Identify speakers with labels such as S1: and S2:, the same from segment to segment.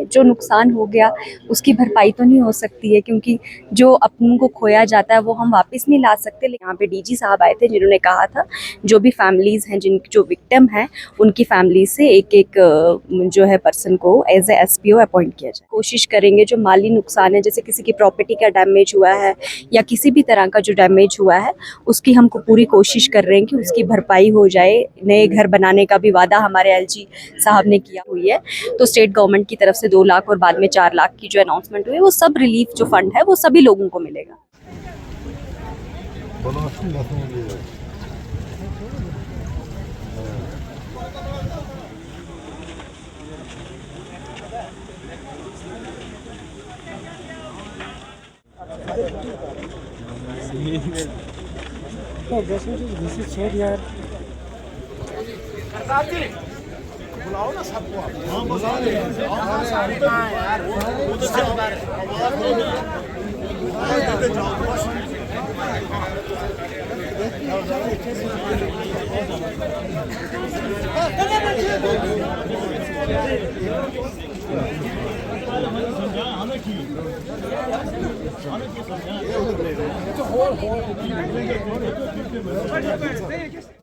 S1: करेंगे। जो नुकसान हो गया उसकी भरपाई तो नहीं हो सकती है, क्योंकि जो अपन को खोया जाता है वो हम वापस नहीं ला सकते। लेकिन यहाँ पे डीजी साहब आए थे जिन्होंने कहा था जो भी फैमिलीज़ हैं, जो विक्टिम हैं, उनकी फैमिली से एक एक जो है पर्सन को एज ए SPO अपॉइंट किया जाए। कोशिश करेंगे जो माली नुकसान है, जैसे किसी की प्रॉपर्टी का डैमेज हुआ है या किसी भी तरह का जो डैमेज हुआ है, उसकी हमको पूरी कोशिश कर रहे हैं कि उसकी भरपाई हो जाए। नए घर बनाने का भी वादा हमारे LG साहब ने किया हुई है। तो स्टेट गवर्नमेंट की तरफ से 2 लाख और बाद में 4 लाख की जो अनाउंसमेंट हुई है, वो सब रिलीफ जो फंड है वो सभी लोगों को मिलेगा।
S2: बुलाओ ना सबको। हाँ बुला रहे हैं। हाँ सारे कहाँ हैं यार? वो तो सब आवाज दो ना।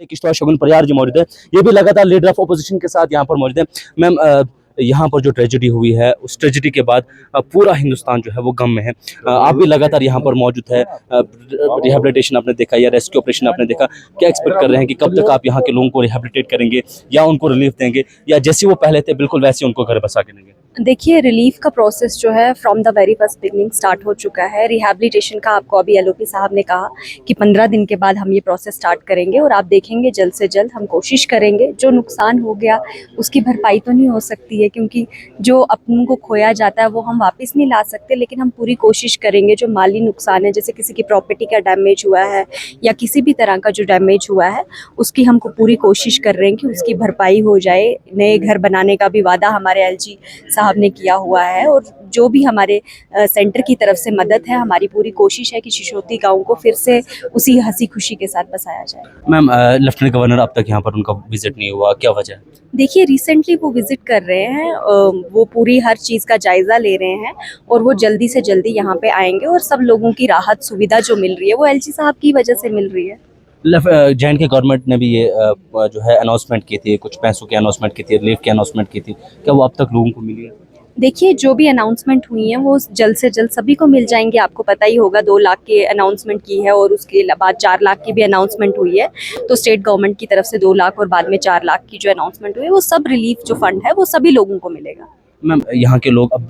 S3: किश्तवाड़ शगुन परिहार जी मौजूद है। ये भी लगातार लीडर ऑफ अपोजिशन के साथ यहाँ पर मौजूद है। मैम, यहाँ पर जो ट्रेजेडी हुई है उस ट्रेजेडी के बाद पूरा हिंदुस्तान जो है वो गम में है। आप भी लगातार यहाँ पर मौजूद है। रिहेबिलिटेशन आपने देखा या रेस्क्यू ऑपरेशन आपने देखा, क्या एक्सपेक्ट कर रहे हैं कि कब तक आप यहाँ के लोगों को रिहेबिलिटेट करेंगे या उनको रिलीफ देंगे, या जैसे वो पहले थे बिल्कुल वैसे उनको घर बसा के देंगे?
S1: देखिए, रिलीफ का प्रोसेस जो है from the very first beginning start हो चुका है। रिहैबिलिटेशन का आपको अभी LOP साहब ने कहा कि 15 दिन के बाद हम ये प्रोसेस स्टार्ट करेंगे और आप देखेंगे जल्द से जल्द हम कोशिश करेंगे। जो नुकसान हो गया उसकी भरपाई तो नहीं हो सकती है, क्योंकि जो अपन को खोया जाता है वो हम वापस नहीं ला सकते, लेकिन हम पूरी कोशिश करेंगे। जो माली नुकसान है, जैसे किसी की प्रॉपर्टी का डैमेज हुआ है या किसी भी तरह का जो डैमेज हुआ है, उसकी हमको पूरी कोशिश कर रहे हैं कि उसकी भरपाई हो जाए। नए घर बनाने का भी वादा हमारे LG साहब ने किया हुआ है और जो भी हमारे सेंटर की तरफ से मदद है, हमारी पूरी कोशिश है कि शिशोती गांव को फिर से उसी हंसी खुशी के साथ बसाया जाए।
S3: मैम, लेफ्टिनेंट गवर्नर अब तक यहाँ पर उनका विजिट नहीं हुआ, क्या वजह है?
S1: देखिए, रिसेंटली वो विजिट कर रहे हैं, वो पूरी हर चीज़ का जायज़ा ले रहे हैं और वो जल्दी से जल्दी यहाँ पे आएंगे और सब लोगों की राहत सुविधा जो मिल रही है वो LG साहब की वजह से मिल रही है।
S3: JNK गवर्नमेंट ने भी ये जो है अनाउंसमेंट की थी, कुछ पैसों की अनाउंसमेंट की थी, रिलीफ की अनाउंसमेंट की थी, क्या वो अब तक लोगों को मिली है?
S1: देखिए, जो भी अनाउंसमेंट हुई है वो जल्द से जल्द सभी को मिल जाएंगे। आपको पता ही होगा 2 लाख की अनाउंसमेंट की है और उसके बाद 4 लाख की भी अनाउंसमेंट हुई है। तो स्टेट गवर्नमेंट की तरफ से 2 लाख और बाद में 4 लाख की जो अनाउंसमेंट हुई है, वो सब रिलीफ जो फंड है वो सभी लोगों को मिलेगा।
S3: मैम, यहाँ के लोग अब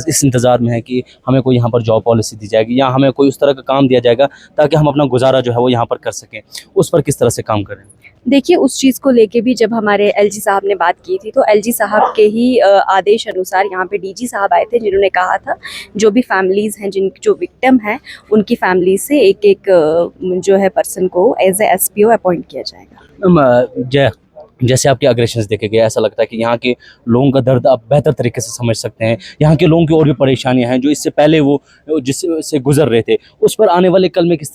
S3: इस इंतज़ार में है कि हमें कोई यहाँ पर जॉब पॉलिसी दी जाएगी या हमें कोई उस तरह का काम दिया जाएगा ताकि हम अपना गुजारा जो है वो यहाँ पर कर सकें। उस पर किस तरह से काम करें?
S1: देखिए, उस चीज़ को लेके भी जब हमारे LG साहब ने बात की थी तो LG साहब के ही आदेश अनुसार यहाँ पे DG साहब आए थे जिन्होंने कहा था जो भी फैमिलीज़ हैं, जो विक्टिम हैं, उनकी फैमिली से एक एक जो है पर्सन को एज ए SPO अपॉइंट किया जाएगा।
S3: मैम, जैसे आपके अग्रेशंस देखे गए, ऐसा लगता है कि यहाँ के लोगों का दर्द आप बेहतर तरीके से समझ सकते हैं। यहाँ के लोगों की और भी परेशानियाँ हैं जो इससे पहले वो जिससे गुजर रहे थे, उस पर आने वाले कल में किस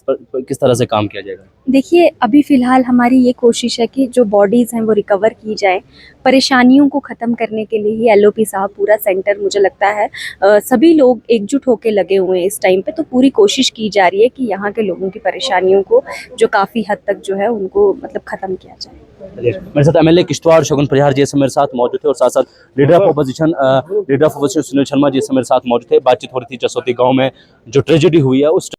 S3: तरह से काम किया जाएगा?
S1: देखिए, अभी फ़िलहाल हमारी ये कोशिश है कि जो बॉडीज़ हैं वो रिकवर की जाए। परेशानियों को ख़त्म करने के लिए ही LOP साहब, पूरा सेंटर, मुझे लगता है सभी लोग एकजुट होकर लगे हुए हैं इस टाइम पे। तो पूरी कोशिश की जा रही है कि यहाँ के लोगों की परेशानियों को जो काफ़ी हद तक जो है उनको मतलब ख़त्म किया जाए।
S3: मेरे साथ MLA किश्तवाड़ शगुन परिहार जी मेरे साथ मौजूद थे और साथ साथ leader of opposition Sunil Sharma ji मेरे साथ मौजूद थे। बातचीत हो रही थी जसोती गाँव में जो ट्रेजेडी हुई है उस